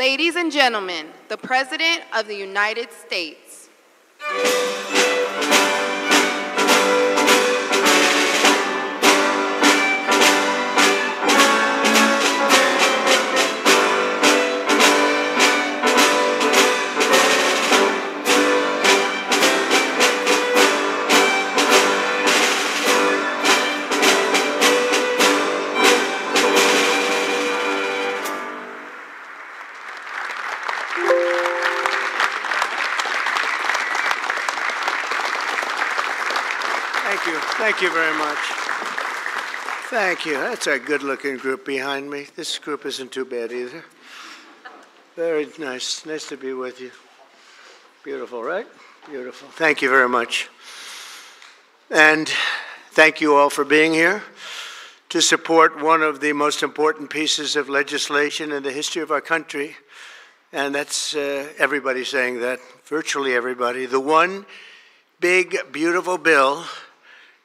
Ladies and gentlemen, the President of the United States. Thank you very much. Thank you. That's a good-looking group behind me. This group isn't too bad either. Very nice. Nice to be with you. Beautiful, right? Beautiful. Thank you very much. And thank you all for being here to support one of the most important pieces of legislation in the history of our country. And that's everybody saying that, virtually everybody. The one big, beautiful bill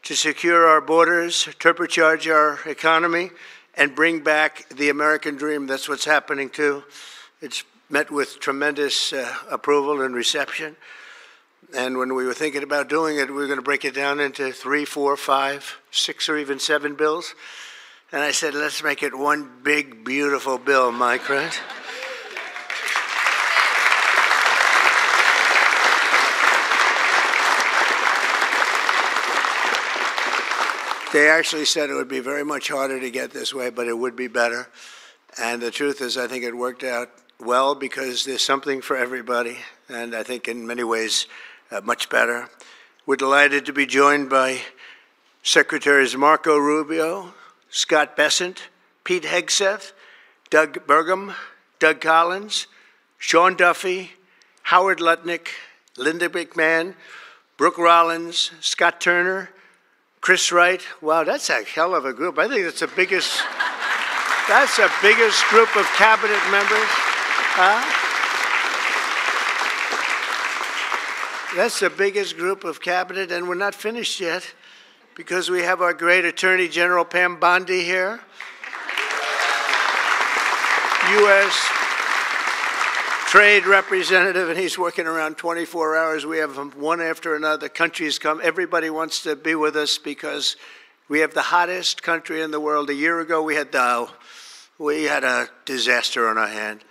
to secure our borders, turbocharge our economy, and bring back the American dream. That's what's happening too. It's met with tremendous approval and reception. And when we were thinking about doing it, we were going to break it down into 3, 4, 5, 6, or even 7 bills. And I said, let's make it one big, beautiful bill, Mike, right? They actually said it would be very much harder to get this way, but it would be better. And the truth is, I think it worked out well because there's something for everybody, and I think in many ways much better. We're delighted to be joined by Secretaries Marco Rubio, Scott Bessent, Pete Hegseth, Doug Burgum, Doug Collins, Sean Duffy, Howard Lutnick, Linda McMahon, Brooke Rollins, Scott Turner, Chris Wright. Wow, that's a hell of a group. I think that's the biggest group of cabinet members. That's the biggest group of cabinet, and we're not finished yet because we have our great Attorney General Pam Bondi here. U.S. Trade Representative, and he's working around 24 hours. We have them one after another. Countries come. Everybody wants to be with us because we have the hottest country in the world. A year ago, we had a disaster on our hand.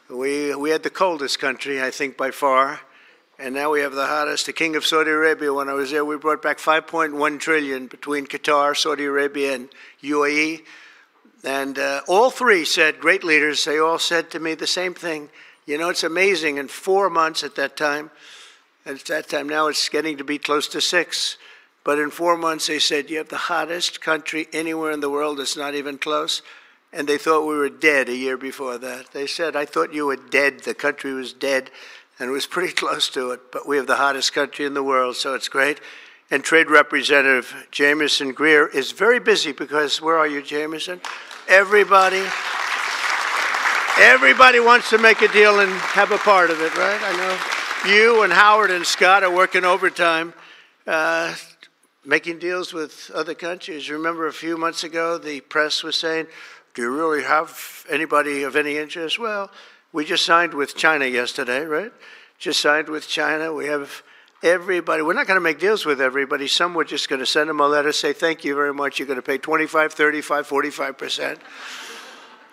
We had the coldest country, I think, by far. And now we have the hottest. The King of Saudi Arabia, when I was there, we brought back $5.1 trillion between Qatar, Saudi Arabia, and UAE. And all three said, great leaders, they all said to me the same thing. You know, it's amazing. In 4 months at that time, now it's getting to be close to 6. But in 4 months, they said, you have the hottest country anywhere in the world. It's not even close. And they thought we were dead a year before that. They said, I thought you were dead. The country was dead. And it was pretty close to it. But we have the hottest country in the world, so it's great. And Trade Representative Jamieson Greer is very busy because, where are you, Jamieson? Everybody wants to make a deal and have a part of it, right? I know you and Howard and Scott are working overtime, making deals with other countries. Remember a few months ago, the press was saying, do you really have anybody of any interest? Well, we just signed with China yesterday, right? Just signed with China. We have everybody. We're not going to make deals with everybody. Some we're just going to send them a letter, say, thank you very much. You're going to pay 25, 35, 45%.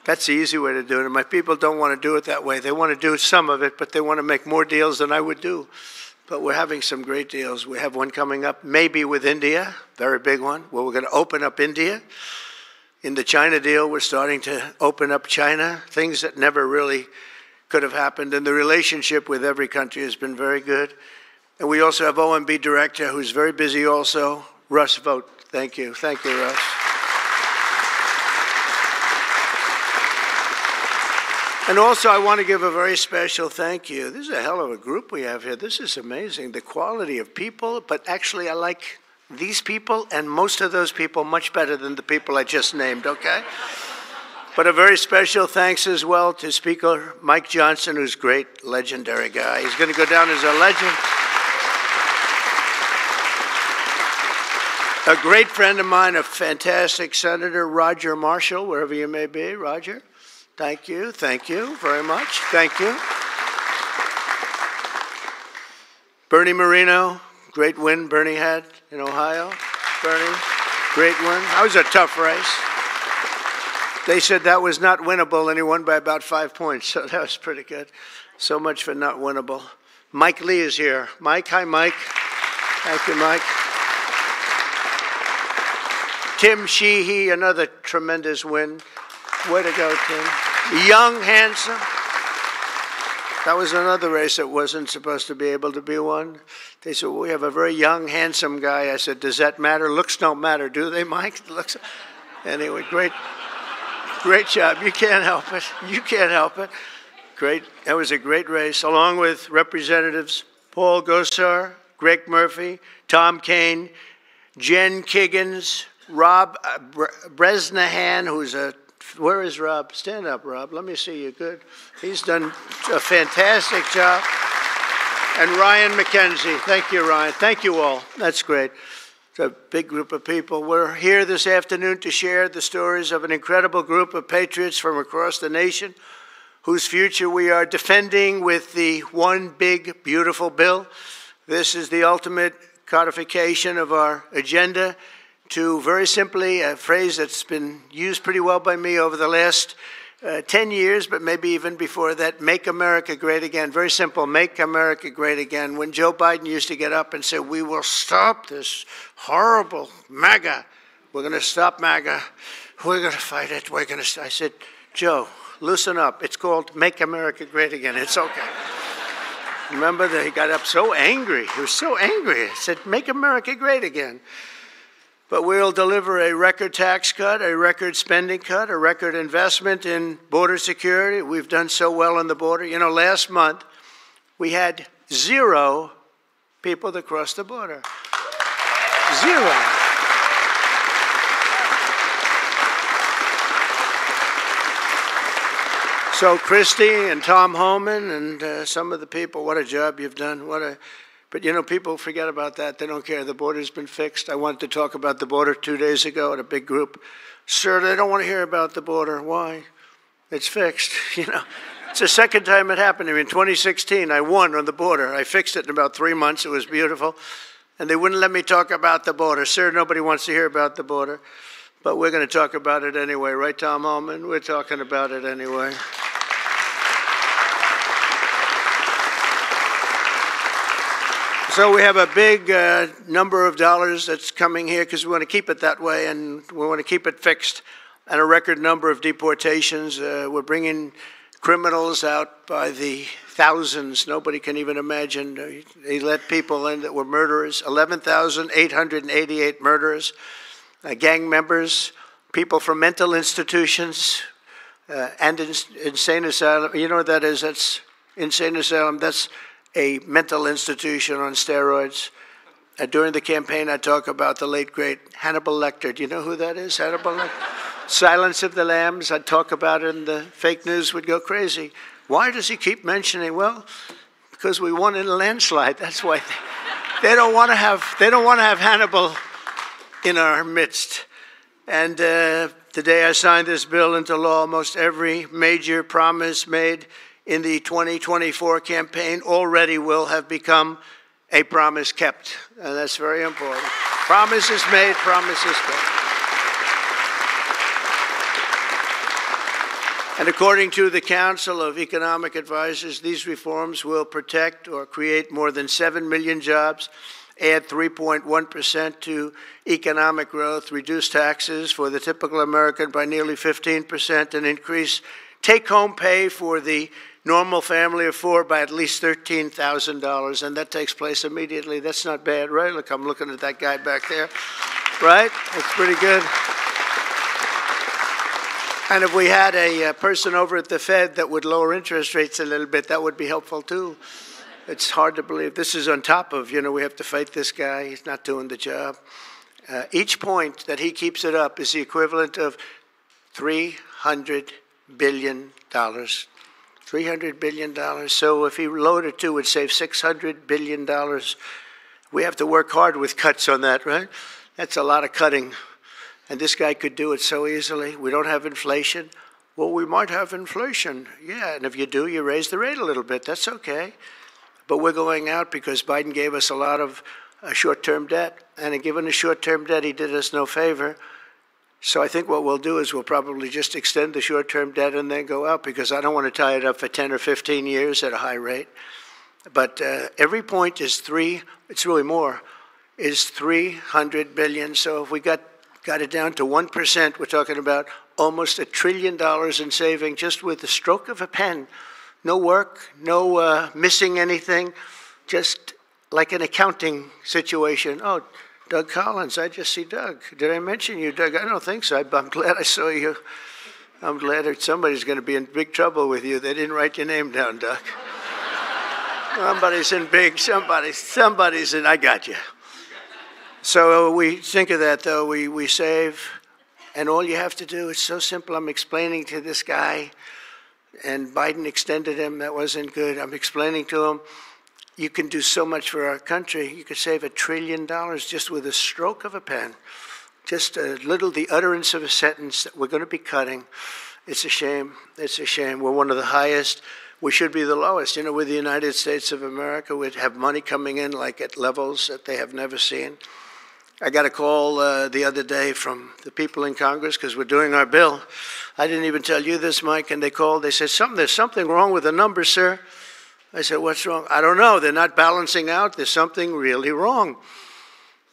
That's the easy way to do it. And my people don't want to do it that way. They want to do some of it, but they want to make more deals than I would do. But we're having some great deals. We have one coming up, maybe with India, very big one, where we're going to open up India. In the China deal, we're starting to open up China, things that never really could have happened. And the relationship with every country has been very good. And we also have OMB Director, who's very busy also, Russ Vogt. Thank you. Thank you, Russ. And also, I want to give a very special thank you. This is a hell of a group we have here. This is amazing, the quality of people. But actually, I like these people and most of those people much better than the people I just named, okay? But a very special thanks as well to Speaker Mike Johnson, who's a great, legendary guy. He's going to go down as a legend. A great friend of mine, a fantastic Senator, Roger Marshall, wherever you may be, Roger. Thank you very much. Thank you. Bernie Moreno, great win Bernie had in Ohio. Bernie, great win. That was a tough race. They said that was not winnable, and he won by about 5 points, so that was pretty good. So much for not winnable. Mike Lee is here. Mike, hi, Mike. Thank you, Mike. Tim Sheehy, another tremendous win. Way to go, Tim. Young, handsome. That was another race that wasn't supposed to be able to be won. They said, well, we have a very young, handsome guy. I said, does that matter? Looks don't matter, do they, Mike? Looks. Anyway, great job. You can't help it. You can't help it. Great. That was a great race, along with Representatives Paul Gosar, Greg Murphy, Tom Kaine, Jen Kiggins, Rob Bresnahan, who's a, where is Rob? Stand up, Rob. Let me see you. Good. He's done a fantastic job. And Ryan McKenzie. Thank you, Ryan. Thank you all. That's great. It's a big group of people. We're here this afternoon to share the stories of an incredible group of patriots from across the nation whose future we are defending with the one big, beautiful bill. This is the ultimate codification of our agenda to, very simply, a phrase that's been used pretty well by me over the last 10 years, but maybe even before that, make America great again. Very simple, make America great again. When Joe Biden used to get up and say, we will stop this horrible MAGA, we're going to stop MAGA, we're going to fight it, we're going to, I said, Joe, loosen up. It's called Make America Great Again. It's okay. Remember that he got up so angry. He was so angry. He said, make America great again. But we'll deliver a record tax cut, a record spending cut, a record investment in border security. We've done so well on the border. You know, last month we had 0 people that crossed the border. 0. So Christie and Tom Homan and some of the people, what a job you've done. But, you know, people forget about that. They don't care. The border's been fixed. I wanted to talk about the border 2 days ago at a big group. Sir, they don't want to hear about the border. Why? It's fixed. You know, it's the second time it happened to me. In 2016, I won on the border. I fixed it in about 3 months. It was beautiful. And they wouldn't let me talk about the border. Sir, nobody wants to hear about the border. But we're going to talk about it anyway. Right, Tom Homan? We're talking about it anyway. So we have a big number of dollars that's coming here because we want to keep it that way and we want to keep it fixed, and a record number of deportations. We're bringing criminals out by the thousands. Nobody can even imagine. They let people in that were murderers, 11,888 murderers, gang members, people from mental institutions and insane asylum. You know what that is? That's insane asylum. That's a mental institution on steroids. During the campaign, I talk about the late, great Hannibal Lecter. Do you know who that is, Hannibal Lecter? Silence of the Lambs. I'd talk about it and the fake news would go crazy. Why does he keep mentioning? Well, because we won in a landslide. That's why they don't want to have Hannibal in our midst. And the day I signed this bill into law, almost every major promise made in the 2024 campaign already will have become a promise kept. And that's very important. Promises made, promises kept. And according to the Council of Economic Advisors, these reforms will protect or create more than 7 million jobs, add 3.1% to economic growth, reduce taxes for the typical American by nearly 15%, and increase take-home pay for the normal family of 4 by at least $13,000, and that takes place immediately. That's not bad, right? Look, I'm looking at that guy back there, right? That's pretty good. And if we had a person over at the Fed that would lower interest rates a little bit, that would be helpful too. It's hard to believe. This is on top of, you know, we have to fight this guy. He's not doing the job. Each point that he keeps it up is the equivalent of $300 billion. $300 billion. So if he loaded 2, it would save $600 billion. We have to work hard with cuts on that, right? That's a lot of cutting. And this guy could do it so easily. We don't have inflation. well, we might have inflation. Yeah, and if you do, you raise the rate a little bit. That's okay. But we're going out because Biden gave us a lot of short-term debt. And in giving us short-term debt, he did us no favor. So I think what we'll do is we'll probably just extend the short-term debt and then go out, because I don't want to tie it up for 10 or 15 years at a high rate. But every point is it's really more, is 300 billion. So if we got it down to 1%, we're talking about almost $1 trillion in saving just with the stroke of a pen. No work, no missing anything, just like an accounting situation. Oh, Doug Collins, I just see Doug. Did I mention you, Doug? I don't think so. I'm glad I saw you. I'm glad that somebody's going to be in big trouble with you. They didn't write your name down, Doug. Somebody's in, I got you. So we think of that, though. We save, and all you have to do, it's so simple. I'm explaining to this guy, and Biden extended him. That wasn't good. I'm explaining to him, you can do so much for our country. You could save $1 trillion just with a stroke of a pen. Just the utterance of a sentence that we're going to be cutting. It's a shame. It's a shame. We're one of the highest. We should be the lowest. You know, with the United States of America, we'd have money coming in like at levels that they have never seen. I got a call the other day from the people in Congress because we're doing our bill. I didn't even tell you this, Mike, and they called. They said, there's something wrong with the numbers, sir. I said, what's wrong? I don't know. They're not balancing out. There's something really wrong.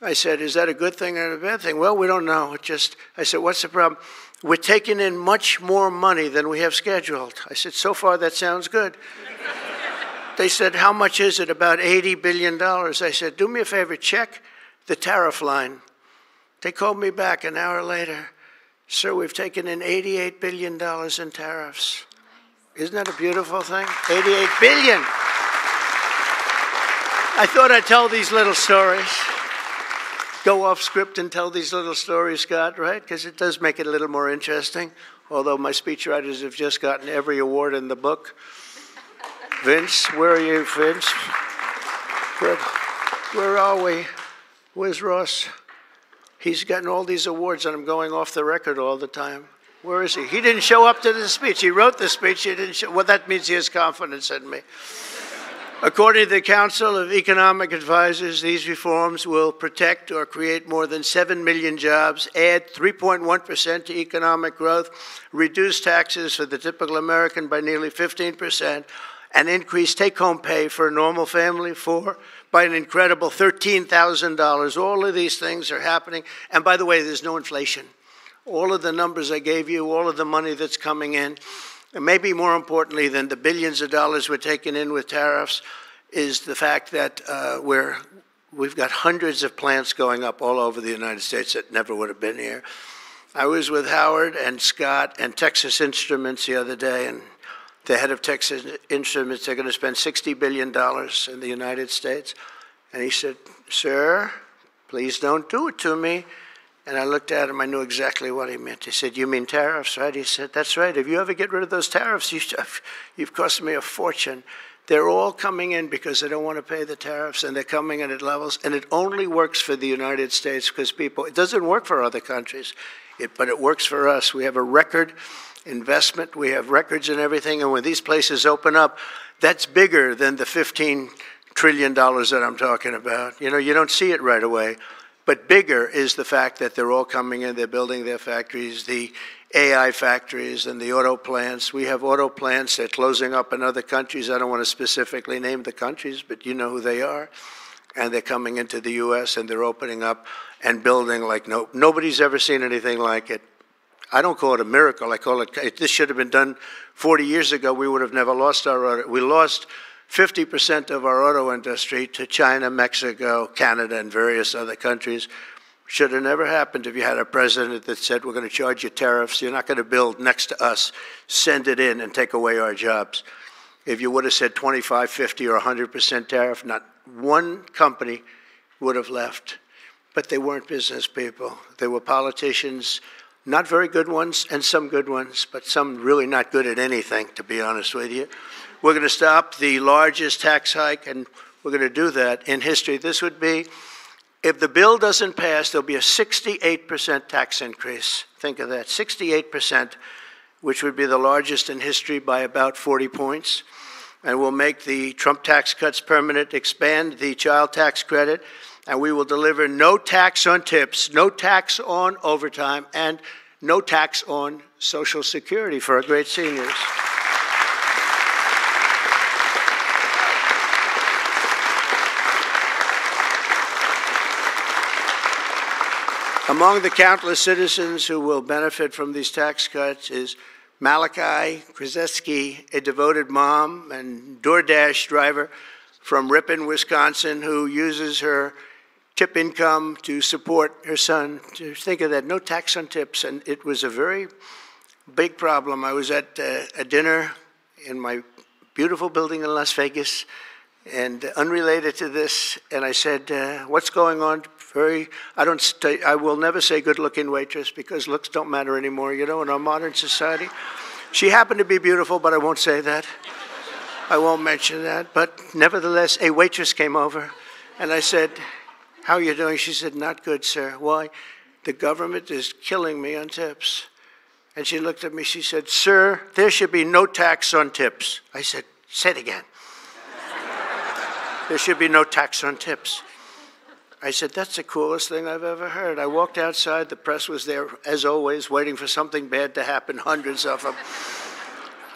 I said, is that a good thing or a bad thing? Well, we don't know. I said, what's the problem? We're taking in much more money than we have scheduled. I said, so far that sounds good. They said, how much is it? About $80 billion. I said, do me a favor, check the tariff line. They called me back an hour later. Sir, we've taken in $88 billion in tariffs. Isn't that a beautiful thing? $88 billion. I thought I'd tell these little stories. Go off script and tell these little stories, Scott, right? Because it does make it a little more interesting. Although my speechwriters have just gotten every award in the book. Vince, where are you, Vince? Good. Where are we? Where's Ross? He's gotten all these awards, and I'm going off the record all the time. Where is he? He didn't show up to the speech. He wrote the speech. He didn't show. Well, that means he has confidence in me. According to the Council of Economic Advisors, these reforms will protect or create more than 7 million jobs, add 3.1% to economic growth, reduce taxes for the typical American by nearly 15%, and increase take-home pay for a normal family by an incredible $13,000. All of these things are happening. And by the way, there's no inflation. All of the numbers I gave you, all of the money that's coming in, and maybe more importantly than the billions of dollars we're taking in with tariffs, is the fact that we've got hundreds of plants going up all over the United States that never would have been here. I was with Howard and Scott and Texas Instruments the other day, and the head of Texas Instruments, they're going to spend $60 billion in the United States. And he said, sir, please don't do it to me. And I looked at him, I knew exactly what he meant. He said, you mean tariffs, right? He said, that's right. If you ever get rid of those tariffs, you've cost me a fortune. They're all coming in because they don't want to pay the tariffs, and they're coming in at levels. And it only works for the United States because it doesn't work for other countries, but it works for us. We have a record investment. We have records and everything. And when these places open up, that's bigger than the $15 trillion that I'm talking about. You know, you don't see it right away. But bigger is the fact that they're all coming in, they're building their factories, the AI factories and the auto plants. We have auto plants, they're closing up in other countries. I don't want to specifically name the countries, but you know who they are. And they're coming into the U.S. and they're opening up and building like nobody's ever seen anything like it. I don't call it a miracle. I call it, this should have been done 40 years ago. We would have never lost our auto. We lost 50% of our auto industry to China, Mexico, Canada, and various other countries. Should have never happened if you had a president that said, we're going to charge you tariffs. You're not going to build next to us. Send it in and take away our jobs. If you would have said 25, 50, or 100% tariff, not one company would have left. But they weren't business people. They were politicians, not very good ones, and some good ones, but some really not good at anything, to be honest with you. We're going to stop the largest tax hike, and we're going to do that in history. This would be, if the bill doesn't pass, there'll be a 68% tax increase. Think of that, 68%. which would be the largest in history by about 40 points. And we'll make the Trump tax cuts permanent, expand the child tax credit, and we will deliver no tax on tips, no tax on overtime, and no tax on Social Security for our great seniors. Among the countless citizens who will benefit from these tax cuts is Malachi Krzyzewski, a devoted mom and DoorDash driver from Ripon, Wisconsin, who uses her tip income to support her son. Just think of that, no tax on tips. And it was a very big problem. I was at a dinner in my beautiful building in Las Vegas, and unrelated to this, and I said, what's going on? I will never say good-looking waitress, because looks don't matter anymore, you know, in our modern society. She happened to be beautiful, but I won't say that. I won't mention that. But nevertheless, a waitress came over, and I said, how are you doing? She said, not good, sir. Why? The government is killing me on tips. And she looked at me, she said, sir, there should be no tax on tips. I said, say it again. There should be no tax on tips. I said, that's the coolest thing I've ever heard. I walked outside. The press was there, as always, waiting for something bad to happen, hundreds of them.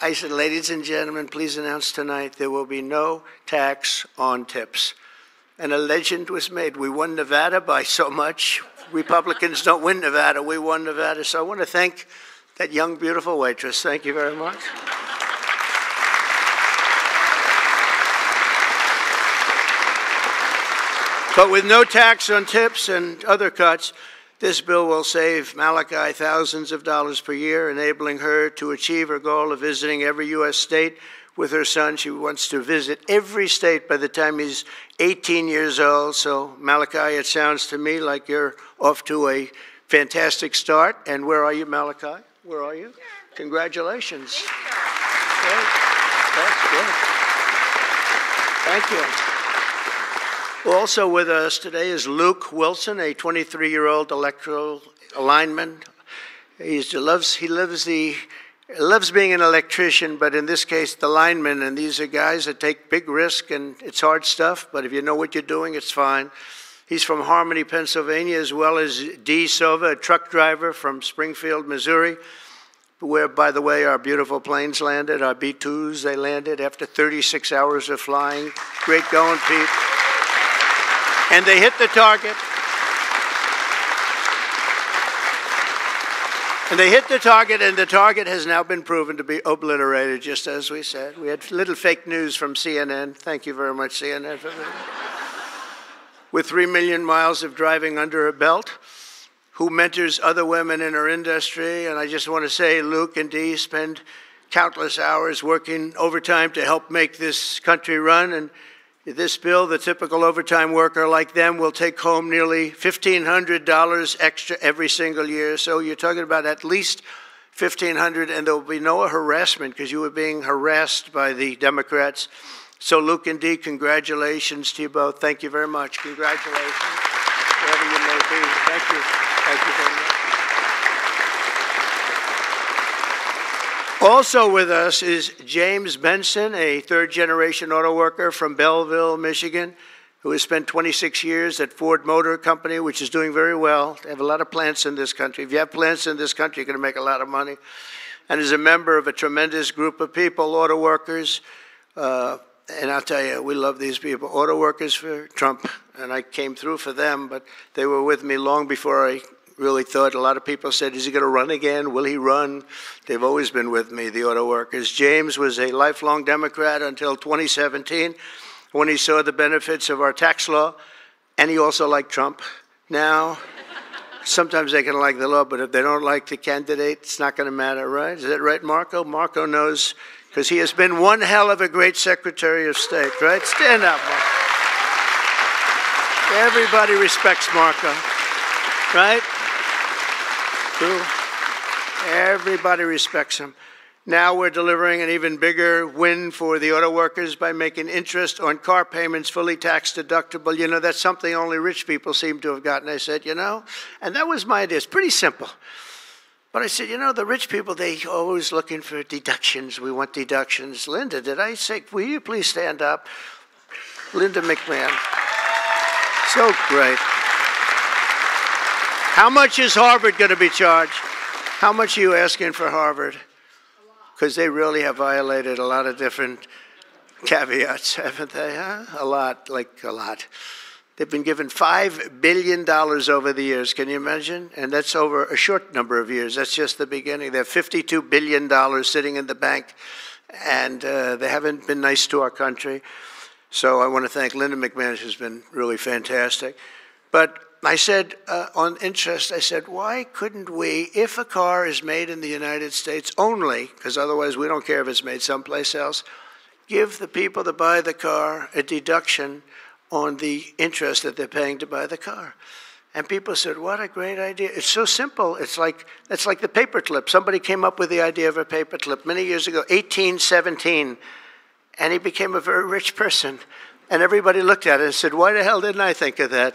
I said, ladies and gentlemen, please announce tonight there will be no tax on tips. And a legend was made. We won Nevada by so much. Republicans don't win Nevada. We won Nevada. So I want to thank that young, beautiful waitress. Thank you very much. But with no tax on tips and other cuts, this bill will save Malachi thousands of dollars per year, enabling her to achieve her goal of visiting every U.S. state with her son. She wants to visit every state by the time he's 18 years old. So, Malachi, it sounds to me like you're off to a fantastic start. And where are you, Malachi? Where are you? Congratulations. Great. That's good. Thank you. Also with us today is Luke Wilson, a 23-year-old electrical lineman. He loves being an electrician, but in this case, the lineman. And these are guys that take big risk, and it's hard stuff. But if you know what you're doing, it's fine. He's from Harmony, Pennsylvania, as well as Dee Sova, a truck driver from Springfield, Missouri, where, by the way, our beautiful planes landed, our B-2s. They landed after 36 hours of flying. Great going, Pete. And they hit the target. And they hit the target, and the target has now been proven to be obliterated, just as we said. We had little fake news from CNN. Thank you very much, CNN, for that. With 3 million miles of driving under her belt, who mentors other women in her industry. And I just want to say, Luke and Dee spend countless hours working overtime to help make this country run. And this bill, the typical overtime worker like them will take home nearly $1,500 extra every single year. So you're talking about at least $1,500, and there will be no harassment because you were being harassed by the Democrats. So Luke and Dee, congratulations to you both. Thank you very much. Congratulations, wherever you may be. Thank you. Thank you very much. Also with us is James Benson, a third-generation auto worker from Belleville, Michigan, who has spent 26 years at Ford Motor Company, which is doing very well. They have a lot of plants in this country. If you have plants in this country, you're going to make a lot of money. And is a member of a tremendous group of people, auto workers. And I'll tell you, we love these people. Auto workers for Trump, and I came through for them, but they were with me long before I really thought. A lot of people said, is he going to run again? Will he run? They've always been with me, the auto workers. James was a lifelong Democrat until 2017 when he saw the benefits of our tax law, and he also liked Trump. Now, sometimes they can like the law, but if they don't like the candidate, it's not going to matter, right? Is that right, Marco? Marco knows, because he has been one hell of a great Secretary of State, right? Stand up, Marco. Everybody respects Marco, right? True. Everybody respects him. Now we're delivering an even bigger win for the auto workers by making interest on car payments fully tax deductible. You know, that's something only rich people seem to have gotten. I said, you know, and that was my idea. It's pretty simple. But I said, you know, the rich people, they always looking for deductions. We want deductions. Linda, did I say, will you please stand up? Linda McMahon. So great. How much is Harvard going to be charged? How much are you asking for Harvard? Because they really have violated a lot of different caveats, haven't they? Huh? A lot, like a lot. They've been given $5 billion over the years. Can you imagine? And that's over a short number of years. That's just the beginning. They have $52 billion sitting in the bank, and they haven't been nice to our country. So I want to thank Linda McMahon, who's been really fantastic. But I said, on interest, I said, why couldn't we, if a car is made in the United States only, because otherwise we don't care if it's made someplace else, give the people that buy the car a deduction on the interest that they're paying to buy the car. And people said, what a great idea. It's so simple. It's like the paperclip. Somebody came up with the idea of a paperclip many years ago, 1817, and he became a very rich person. And everybody looked at it and said, why the hell didn't I think of that?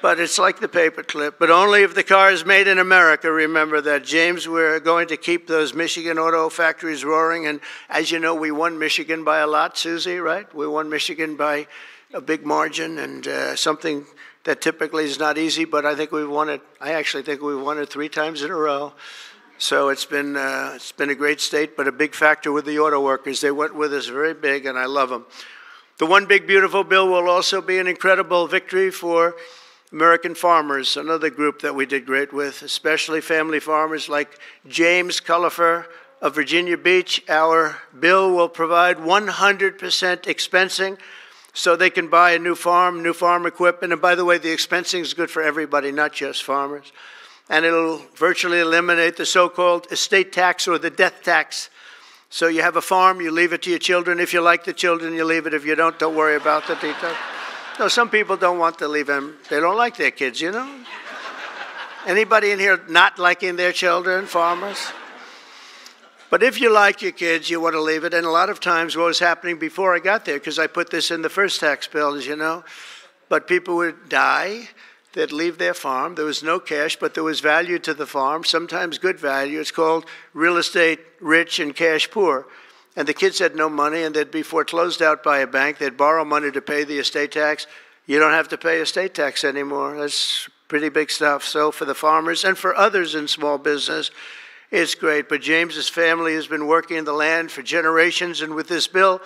But it's like the paperclip, but only if the car is made in America. Remember that, James. We're going to keep those Michigan auto factories roaring. And as you know, we won Michigan by a lot, Susie, right? We won Michigan by a big margin, and something that typically is not easy, but I think we've won it. I actually think we've won it 3 times in a row. So it's been a great state, but a big factor with the auto workers. They went with us very big, and I love them. The One Big Beautiful Bill will also be an incredible victory for American farmers, another group that we did great with, especially family farmers like James Cullifer of Virginia Beach. Our bill will provide 100% expensing, so they can buy a new farm equipment. And by the way, the expensing is good for everybody, not just farmers. And it'll virtually eliminate the so-called estate tax or the death tax. So you have a farm, you leave it to your children. If you like the children, you leave it. If you don't worry about the details. No, some people don't want to leave them. They don't like their kids, you know? Anybody in here not liking their children, farmers? But if you like your kids, you want to leave it. And a lot of times what was happening before I got there, because I put this in the first tax bill, as you know, but people would die, they'd leave their farm. There was no cash, but there was value to the farm, sometimes good value. It's called real estate rich and cash poor. And the kids had no money, and they'd be foreclosed out by a bank. They'd borrow money to pay the estate tax. You don't have to pay estate tax anymore. That's pretty big stuff. So for the farmers and for others in small business, it's great. But James's family has been working the land for generations, and with this bill,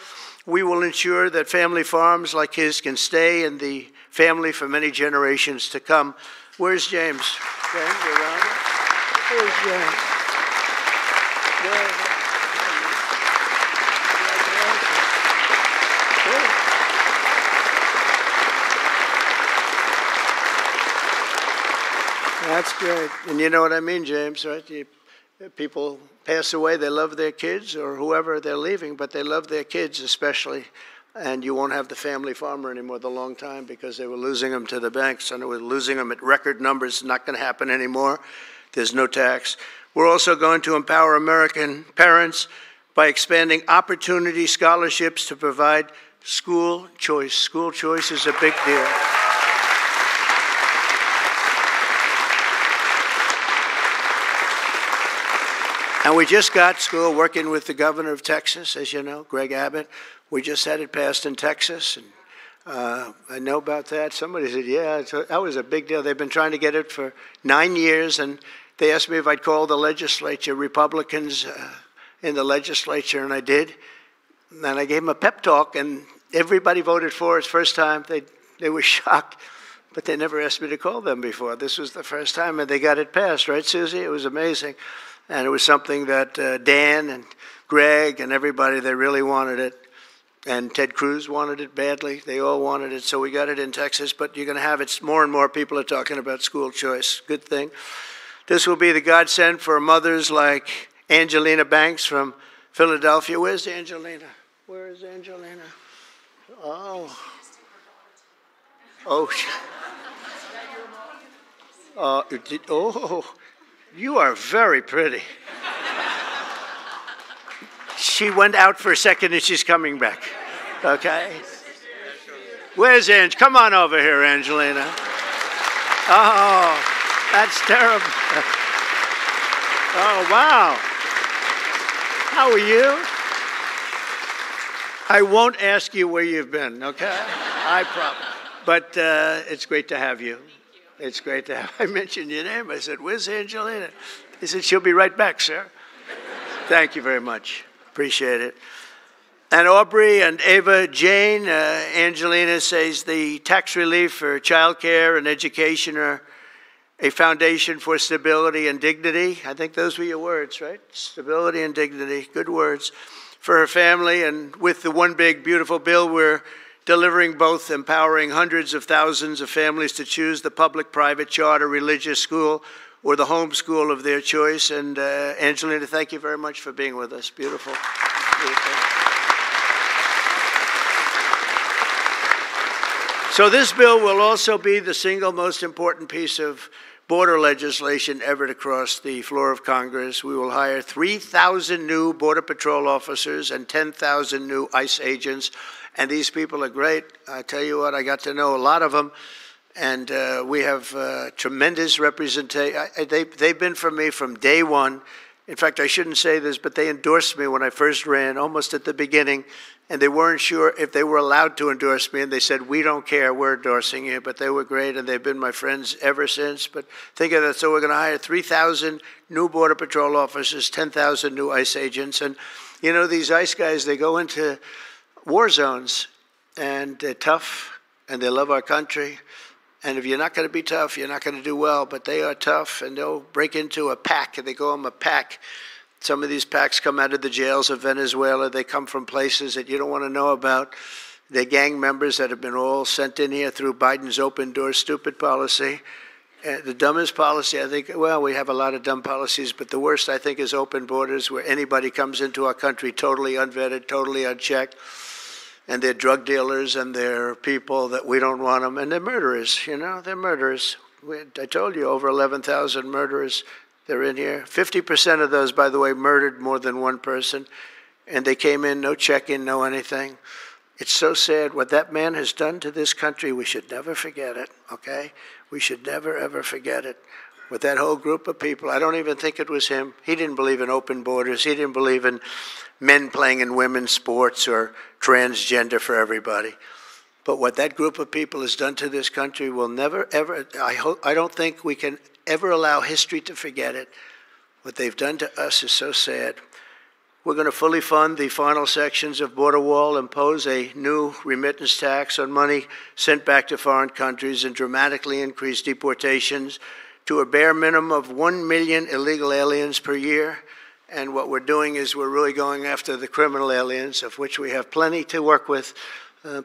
we will ensure that family farms like his can stay in the family for many generations to come. Where's James? James, around? Where's James? That's great. And you know what I mean, James, right? People pass away, they love their kids or whoever they're leaving, but they love their kids especially. And you won't have the family farmer anymore the long time because they were losing them to the banks, and they were losing them at record numbers. It's not going to happen anymore. There's no tax. We're also going to empower American parents by expanding opportunity scholarships to provide school choice. School choice is a big deal. And we just got school working with the governor of Texas, as you know, Greg Abbott. We just had it passed in Texas, and I know about that. Somebody said, yeah, that was a big deal. They've been trying to get it for 9 years, and they asked me if I'd call the legislature, Republicans in the legislature, and I did. And I gave them a pep talk, and everybody voted for it. First time, they were shocked, but they never asked me to call them before. This was the first time, and they got it passed, right, Susie? It was amazing. And it was something that Dan and Greg and everybody, they really wanted it. And Ted Cruz wanted it badly. They all wanted it, so we got it in Texas. But you're going to have it. More and more people are talking about school choice. Good thing. This will be the godsend for mothers like Angelina Banks from Philadelphia. Where's Angelina? Where is Angelina? Oh. Oh. You are very pretty. She went out for a second and she's coming back. Okay? Where's Ange? Come on over here, Angelina. Oh, that's terrible. Oh, wow. How are you? I won't ask you where you've been, okay? I promise. But it's great to have you. It's great to have. I mentioned your name. I said, "Where's Angelina?" He said, "She'll be right back, sir." Thank you very much. Appreciate it. And Aubrey and Ava Jane, Angelina says the tax relief for child care and education are a foundation for stability and dignity. I think those were your words, right? Stability and dignity. Good words. For her family, and with the One Big Beautiful Bill, we're delivering both, empowering hundreds of thousands of families to choose the public, private, charter, religious school or the home school of their choice. And Angelina, thank you very much for being with us. Beautiful. Beautiful. So this bill will also be the single most important piece of border legislation ever to cross the floor of Congress. We will hire 3,000 new Border Patrol officers and 10,000 new ICE agents. And these people are great. I tell you what, I got to know a lot of them. And we have tremendous representation. They've been for me from day one. In fact, I shouldn't say this, but they endorsed me when I first ran, almost at the beginning. And they weren't sure if they were allowed to endorse me. And they said, "We don't care, we're endorsing you." But they were great, and they've been my friends ever since. But think of that. So we're going to hire 3,000 new Border Patrol officers, 10,000 new ICE agents. And, you know, these ICE guys, they go into war zones, and they're tough, and they love our country. And if you're not going to be tough, you're not going to do well. But they are tough, and they'll break into a pack, and they call them a pack. Some of these packs come out of the jails of Venezuela. They come from places that you don't want to know about. They're gang members that have been all sent in here through Biden's open door stupid policy. The dumbest policy, I think, well, we have a lot of dumb policies, but the worst, I think, is open borders, where anybody comes into our country totally unvetted, totally unchecked. And they're drug dealers, and they're people that we don't want them. And they're murderers, you know, they're murderers. I told you, over 11,000 murderers. They're in here. 50% of those, by the way, murdered more than one person. And they came in, no check-in, no anything. It's so sad. What that man has done to this country, we should never forget it, okay? We should never, ever forget it. With that whole group of people, I don't even think it was him. He didn't believe in open borders. He didn't believe in men playing in women's sports or transgender for everybody. But what that group of people has done to this country will never, ever, I don't think we can ever allow history to forget it. What they've done to us is so sad. We're going to fully fund the final sections of Border Wall, impose a new remittance tax on money sent back to foreign countries, and dramatically increase deportations to a bare minimum of 1 million illegal aliens per year. And what we're doing is we're really going after the criminal aliens, of which we have plenty to work with.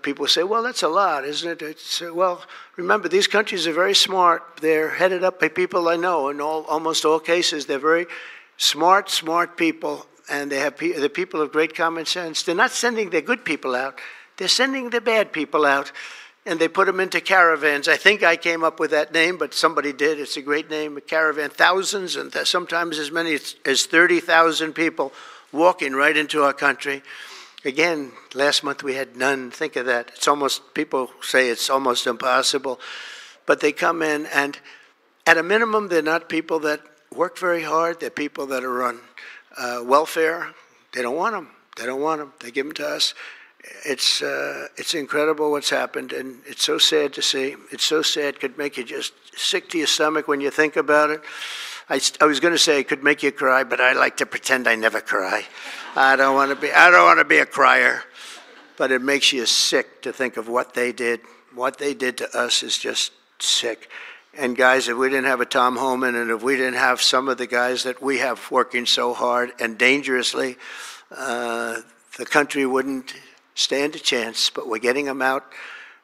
People say, well, that's a lot, isn't it? Well, remember, these countries are very smart. They're headed up by people I know. In almost all cases, they're very smart people, and they're people of great common sense. They're not sending their good people out. They're sending the bad people out, and they put them into caravans. I think I came up with that name, but somebody did. It's a great name, a caravan. Thousands, and sometimes as many as 30,000 people walking right into our country. Again, last month we had none. Think of that. It's almost, people say it's almost impossible. But they come in, and at a minimum, they're not people that work very hard. They're people that are on welfare. They don't want them. They don't want them. They give them to us. It's incredible what's happened, and it's so sad to see. It's so sad. It could make you just sick to your stomach when you think about it. I was going to say it could make you cry, but I like to pretend I never cry. I don't want to be a crier, but it makes you sick to think of what they did. What they did to us is just sick. And guys, if we didn't have a Tom Homan, and if we didn't have some of the guys that we have working so hard and dangerously, the country wouldn't stand a chance. But we're getting them out,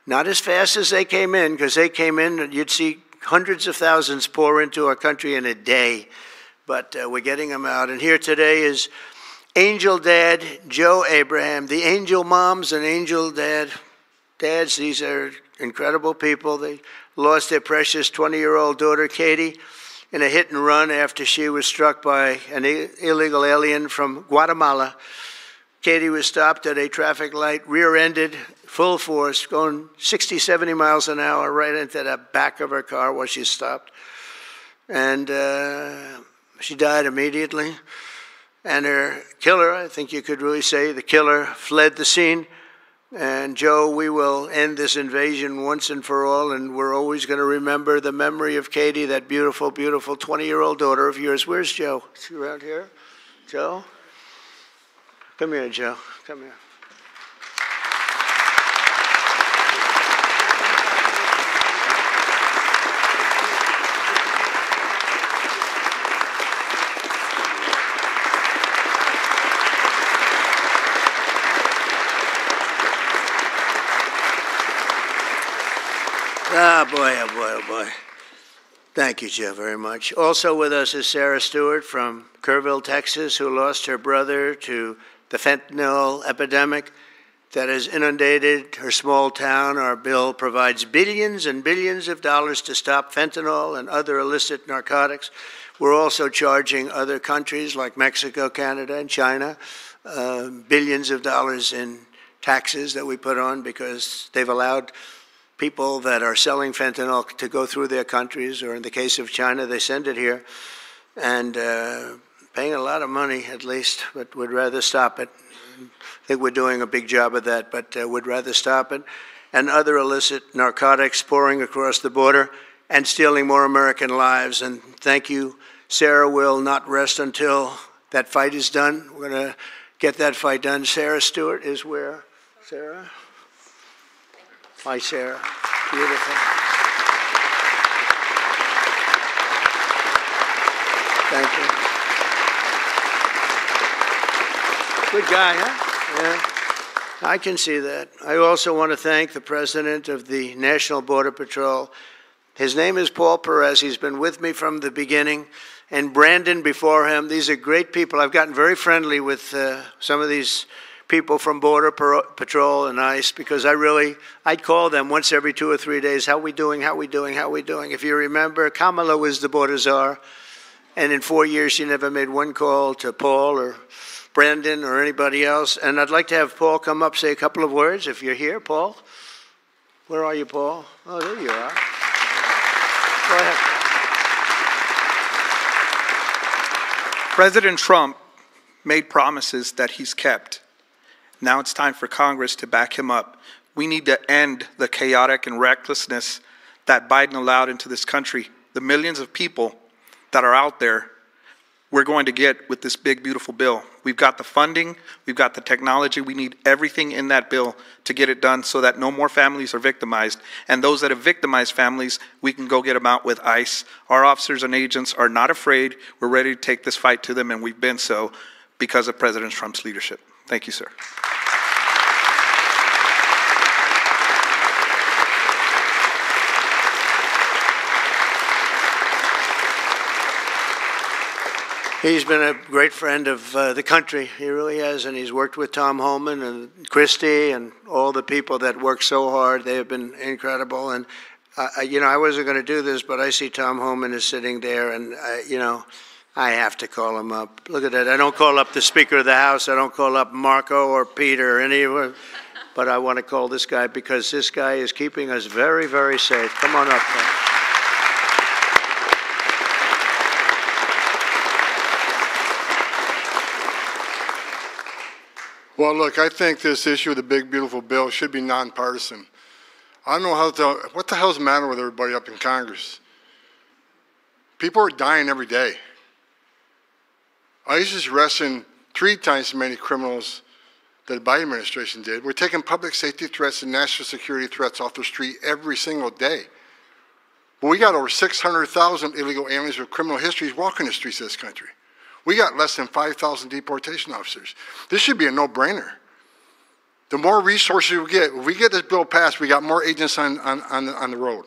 not as fast as they came in, because they came in and you'd see hundreds of thousands pour into our country in a day. But we're getting them out. And here today is Angel Dad Joe Abraham, the Angel Moms and Angel Dads. These are incredible people. They lost their precious 20-year-old daughter, Katie, in a hit and run after she was struck by an illegal alien from Guatemala. Katie was stopped at a traffic light, rear-ended, full force, going 60, 70 miles an hour right into the back of her car while she stopped. And She died immediately. And her killer, I think you could really say, the killer fled the scene. And Joe, we will end this invasion once and for all, and we're always going to remember the memory of Katie, that beautiful, beautiful 20-year-old daughter of yours. Where's Joe? Is she around here? Joe? Come here, Joe. Come here. Ah, boy, oh, boy, oh, boy. Thank you, Joe, very much. Also with us is Sarah Stewart from Kerrville, Texas, who lost her brother to the fentanyl epidemic that has inundated her small town. Our bill provides billions and billions of dollars to stop fentanyl and other illicit narcotics. We're also charging other countries like Mexico, Canada, and China billions of dollars in taxes that we put on because they've allowed people that are selling fentanyl to go through their countries, or in the case of China, they send it here, and paying a lot of money at least, but would rather stop it. I think we're doing a big job of that, but would rather stop it. And other illicit narcotics pouring across the border and stealing more American lives. And thank you. Sarah will not rest until that fight is done. We're going to get that fight done. Sarah Stewart is where? Sarah? Hi, Sarah. Beautiful. Thank you. Good guy, huh? Yeah. I can see that. I also want to thank the President of the National Border Patrol. His name is Paul Perez. He's been with me from the beginning. And Brandon before him. These are great people. I've gotten very friendly with some of these people from Border Patrol and ICE because I'd call them once every 2 or 3 days. How we doing? How we doing? How we doing? If you remember, Kamala was the border czar, and in 4 years she never made one call to Paul or Brandon or anybody else. And I'd like to have Paul come up, say a couple of words if you're here. Paul? Where are you, Paul? Oh, there you are. Go ahead. President Trump made promises that he's kept. Now it's time for Congress to back him up. We need to end the chaotic and recklessness that Biden allowed into this country. The millions of people that are out there, we're going to get with this big, beautiful bill. We've got the funding, we've got the technology, we need everything in that bill to get it done so that no more families are victimized. And those that have victimized families, we can go get them out with ICE. Our officers and agents are not afraid. We're ready to take this fight to them, and we've been so because of President Trump's leadership. Thank you, sir. He's been a great friend of the country. He really has, and he's worked with Tom Homan and Christie and all the people that work so hard. They have been incredible. And, you know, I wasn't going to do this, but I see Tom Homan is sitting there, and, you know, I have to call him up. Look at that. I don't call up the Speaker of the House. I don't call up Marco or Peter or anyone. But I want to call this guy because this guy is keeping us very, very safe. Come on up, Tom. Well, look, I think this issue of the big, beautiful bill should be nonpartisan. I don't know what the hell's the matter with everybody up in Congress? People are dying every day. ICE is arresting 3 times as many criminals that the Biden administration did. We're taking public safety threats and national security threats off the street every single day. But we got over 600,000 illegal aliens with criminal histories walking the streets of this country. We got less than 5,000 deportation officers. This should be a no-brainer. The more resources we get, if we get this bill passed, we got more agents on the road.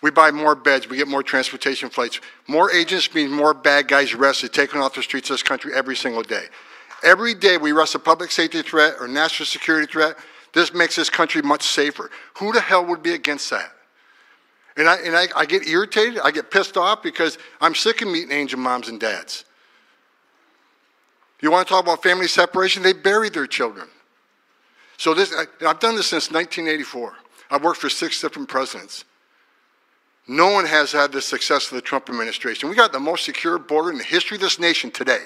We buy more beds, we get more transportation flights. More agents means more bad guys arrested, taken off the streets of this country every single day. Every day we arrest a public safety threat or national security threat, this makes this country much safer. Who the hell would be against that? And I get irritated, I get pissed off because I'm sick of meeting angel moms and dads. You want to talk about family separation? They buried their children. So I've done this since 1984. I've worked for 6 different presidents. No one has had the success of the Trump administration. We got the most secure border in the history of this nation today.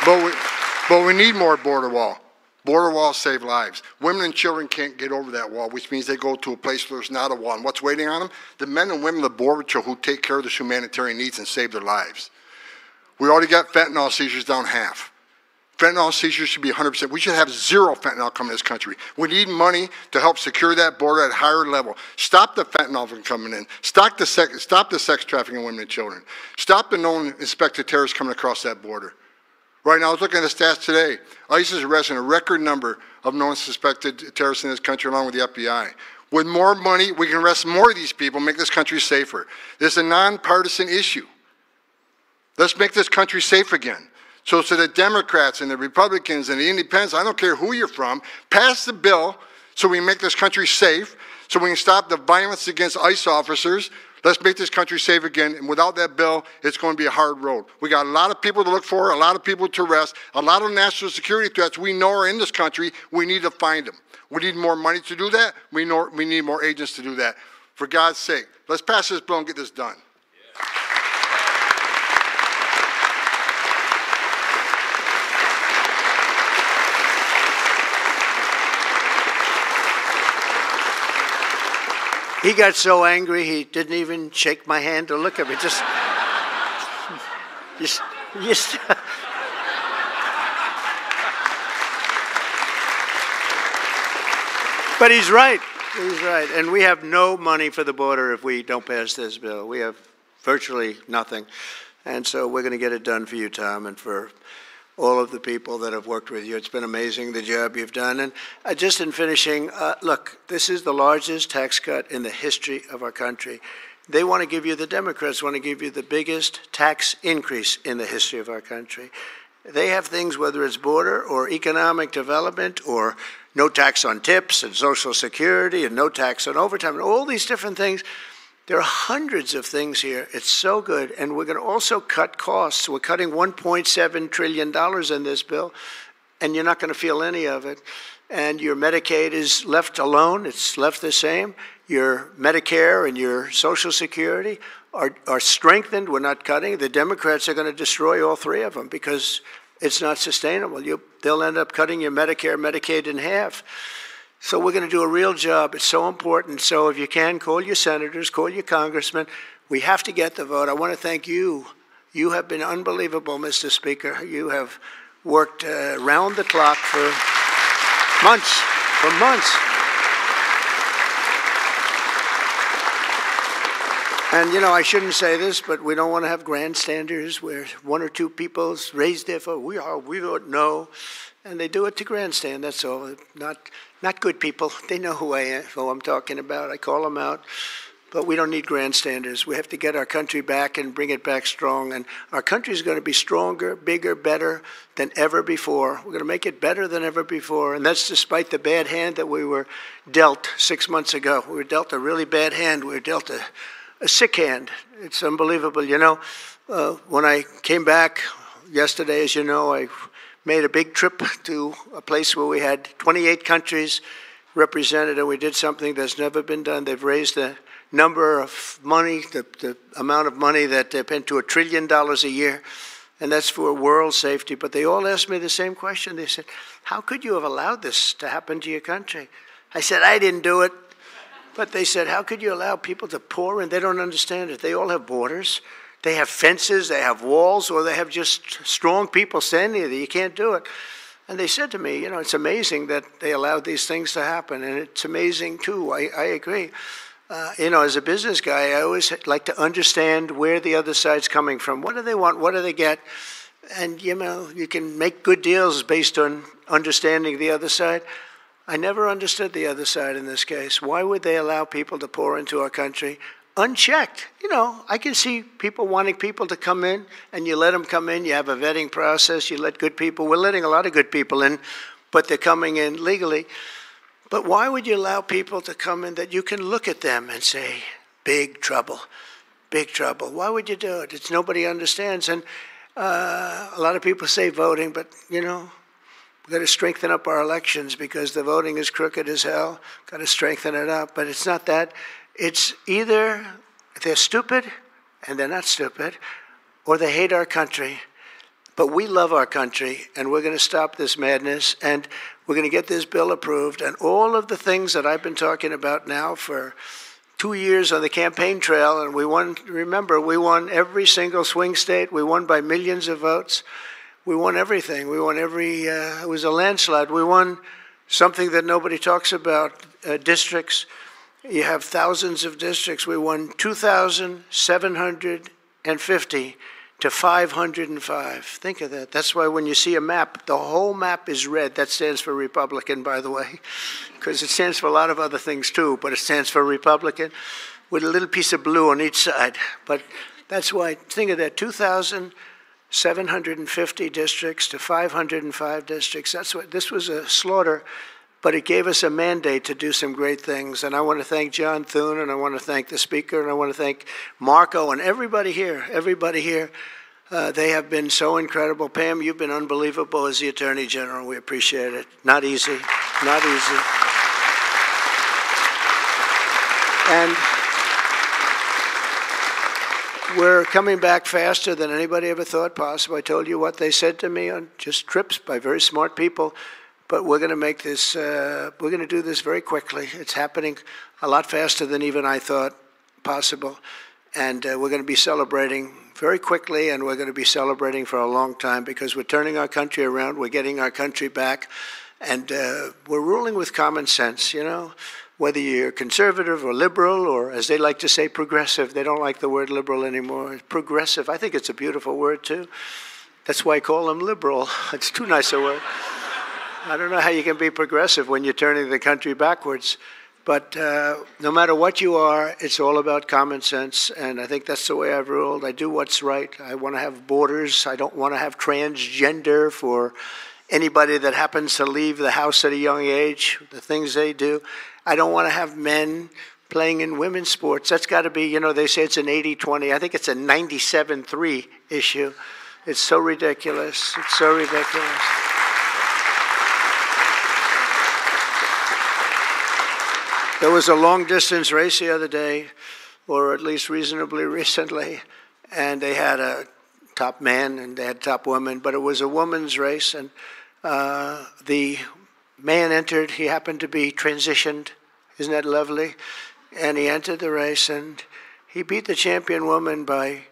But we need more border wall. Border walls save lives. Women and children can't get over that wall, which means they go to a place where there's not a wall. And what's waiting on them? The men and women of the border who take care of the humanitarian needs and save their lives. We already got fentanyl seizures down half. Fentanyl seizures should be 100%. We should have zero fentanyl coming to this country. We need money to help secure that border at a higher level. Stop the fentanyl from coming in. Stop the sex trafficking of women and children. Stop the known inspected terrorists coming across that border. Right now, I was looking at the stats today. ICE is arresting a record number of known suspected terrorists in this country, along with the FBI. With more money, we can arrest more of these people, make this country safer. This is a nonpartisan issue. Let's make this country safe again. So to the Democrats and the Republicans and the Independents, I don't care who you're from, pass the bill so we make this country safe, so we can stop the violence against ICE officers. Let's make this country safe again, and without that bill, it's going to be a hard road. We got a lot of people to look for, a lot of people to arrest, a lot of national security threats we know are in this country. We need to find them. We need more money to do that. We need more agents to do that. For God's sake, let's pass this bill and get this done. He got so angry he didn't even shake my hand or look at me. Just But he's right. He's right. And we have no money for the border if we don't pass this bill. We have virtually nothing. And so we're going to get it done for you, Tom, and for all of the people that have worked with you. It's been amazing, the job you've done. And just in finishing, look, this is the largest tax cut in the history of our country. They want to give you, the Democrats want to give you the biggest tax increase in the history of our country. They have things, whether it's border or economic development or no tax on tips and Social Security and no tax on overtime and all these different things. There are hundreds of things here. It's so good. And we're going to also cut costs. We're cutting $1.7 trillion in this bill, and you're not going to feel any of it. And your Medicaid is left alone. It's left the same. Your Medicare and your Social Security are strengthened. We're not cutting. The Democrats are going to destroy all three of them because it's not sustainable. They'll end up cutting your Medicare, Medicaid in half. So we're going to do a real job. It's so important. So if you can, call your senators, call your congressmen. We have to get the vote. I want to thank you. You have been unbelievable, Mr. Speaker. You have worked round the clock for months, And, you know, I shouldn't say this, but we don't want to have grandstanders where one or two people raise their vote. We vote no. And they do it to grandstand, that's all. Not good people. They know who I'm talking about. I call them out. But we don't need grandstanders. We have to get our country back and bring it back strong. And our country is going to be stronger, bigger, better than ever before. We're going to make it better than ever before. And that's despite the bad hand that we were dealt 6 months ago. We were dealt a really bad hand. We were dealt a sick hand. It's unbelievable. You know, when I came back yesterday, as you know, I made a big trip to a place where we had 28 countries represented, and we did something that's never been done. They've raised the number of money, the amount of money that they spend to $1 trillion a year, and that's for world safety. But they all asked me the same question. They said, how could you have allowed this to happen to your country? I said, I didn't do it. But they said, how could you allow people to pour in? They don't understand it. They all have borders. They have fences, they have walls, or they have just strong people standing there. You can't do it. And they said to me, you know, it's amazing that they allowed these things to happen. And it's amazing, too. I agree. You know, as a business guy, I always like to understand where the other side's coming from. What do they want? What do they get? And, you know, you can make good deals based on understanding the other side. I never understood the other side in this case. Why would they allow people to pour into our country unchecked? You know, I can see people wanting people to come in, and you let them come in. You have a vetting process. You let good people. We're letting a lot of good people in, but they're coming in legally. But why would you allow people to come in that you can look at them and say, big trouble, big trouble? Why would you do it? It's nobody understands. And A lot of people say voting, but, you know, we've got to strengthen up our elections because the voting is crooked as hell. Got to strengthen it up. But it's not that. It's either they're stupid and they're not stupid, or they hate our country. But we love our country, and we're going to stop this madness, and we're going to get this bill approved. And all of the things that I've been talking about now for 2 years on the campaign trail, and we won, remember, we won every single swing state. We won by millions of votes. We won everything. We won every, it was a landslide. We won something that nobody talks about, districts. You have thousands of districts. We won 2,750 to 505. Think of that. That's why when you see a map, the whole map is red. That stands for Republican, by the way, because it stands for a lot of other things too, but it stands for Republican with a little piece of blue on each side. But that's why, think of that, 2,750 districts to 505 districts. That's what, this was a slaughter, but it gave us a mandate to do some great things. And I want to thank John Thune, and I want to thank the speaker, and I want to thank Marco and everybody here, they have been so incredible. Pam, you've been unbelievable as the Attorney General. We appreciate it. Not easy, not easy. And we're coming back faster than anybody ever thought possible. I told you what they said to me on just trips by very smart people. But we're going to make this, we're going to do this very quickly. It's happening a lot faster than even I thought possible. And we're going to be celebrating very quickly, and we're going to be celebrating for a long time because we're turning our country around. We're getting our country back. And we're ruling with common sense, you know, whether you're conservative or liberal or, as they like to say, progressive. They don't like the word liberal anymore. Progressive, I think it's a beautiful word, too. That's why I call them liberal. It's too nice a word. I don't know how you can be progressive when you're turning the country backwards. But no matter what you are, it's all about common sense. And I think that's the way I've ruled. I do what's right. I want to have borders. I don't want to have transgender for anybody that happens to leave the house at a young age, the things they do. I don't want to have men playing in women's sports. That's got to be, you know, they say it's an 80-20. I think it's a 97-3 issue. It's so ridiculous. It's so ridiculous. There was a long-distance race the other day, or at least reasonably recently, and they had a top man and they had top woman, but it was a woman's race, and the man entered. He happened to be transitioned. Isn't that lovely? And he entered the race, and he beat the champion woman by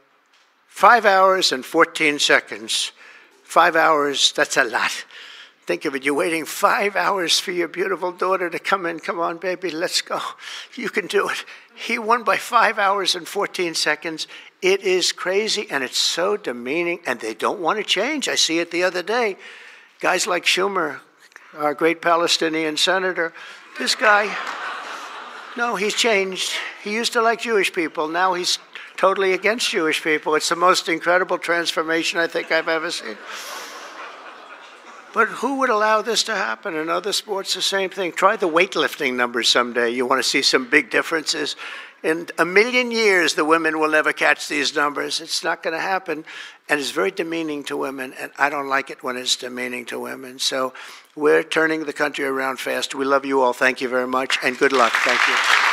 5 hours and 14 seconds. 5 hours, that's a lot. Think of it, you're waiting 5 hours for your beautiful daughter to come in. Come on, baby, let's go. You can do it. He won by 5 hours and 14 seconds. It is crazy, and it's so demeaning, and they don't want to change. I see it the other day. Guys like Schumer, our great Palestinian senator, this guy, no, he's changed. He used to like Jewish people. Now he's totally against Jewish people. It's the most incredible transformation I think I've ever seen. But who would allow this to happen? In other sports, the same thing. Try the weightlifting numbers someday. You want to see some big differences. In a million years, the women will never catch these numbers. It's not going to happen. And it's very demeaning to women, and I don't like it when it's demeaning to women. So we're turning the country around fast. We love you all. Thank you very much, and good luck. Thank you.